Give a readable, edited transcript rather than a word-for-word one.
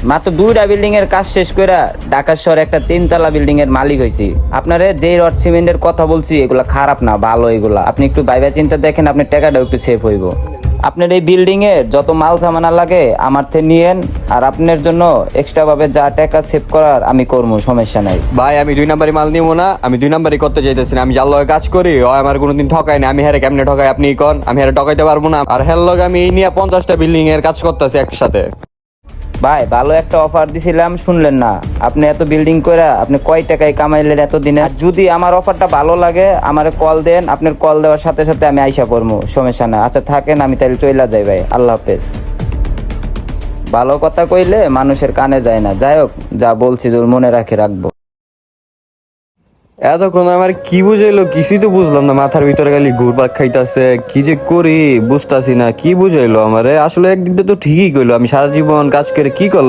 মাত্র 2টা বিল্ডিং এর কাজ শেষ করে ঢাকা শহরে একটা 3 তলা বিল্ডিং এর মালিক হয়েছি। আপনারে যেই রড সিমেন্টের কথা বলছি এগুলা খারাপ না, ভালো এগুলা। আপনি একটু ভাইবা চিন্তা দেখেন, আপনার টাকাটাও একটু সেভ হইব। আপনার এই বিল্ডিং এ যত মাল সামানা লাগে আমার থেকে নিয়েন, আর আপনার জন্য এক্সট্রা ভাবে যা টাকা সেভ করার আমি করবো, সমস্যা নাই। ভাই আমি 2 নাম্বারি মাল নিবো না, আমি 2 নাম্বারি করতে চাইতেছি না। আমি যার লগে কাজ করি ও আমার কোনোদিন ঠকাই না। আমি হেরে কেমনে ঠকাই আপনি কোন? আমি হেরে ঠকাইতে পারবো না। আর হের লগে আমি নিয়ে 50টা বিল্ডিং এর কাজ করতেছি একসাথে। ভাই ভালো একটা অফার দিছিলাম, শুনলেন না? আপনি এত বিল্ডিং করে আপনি কয় টাকায় কামাইলেন এতদিনে? আর যদি আমার অফারটা ভালো লাগে আমারে কল দেন, আপনার কল দেওয়ার সাথে সাথে আমি আইসা করবো, সমস্যা না। আচ্ছা থাকেন, আমি তাহলে চইলা যাই ভাই, আল্লাহ হাফেজ। ভালো কথা কইলে মানুষের কানে যায় না। যাই হোক, যা বলছি তোর মনে রাখবো। এতক্ষণ আমার কি বুঝাইলো কিছুই তো বুঝলাম না। মাথার ভিতরে খালি ঘুরপাক খাইতাছে, কি যে করি বুঝতাছি না। কি বুঝাইলো আমারে? আসলে একদিক দিয়ে তো ঠিকই কইলো, আমি সারা জীবন কাজ করে কি করলাম?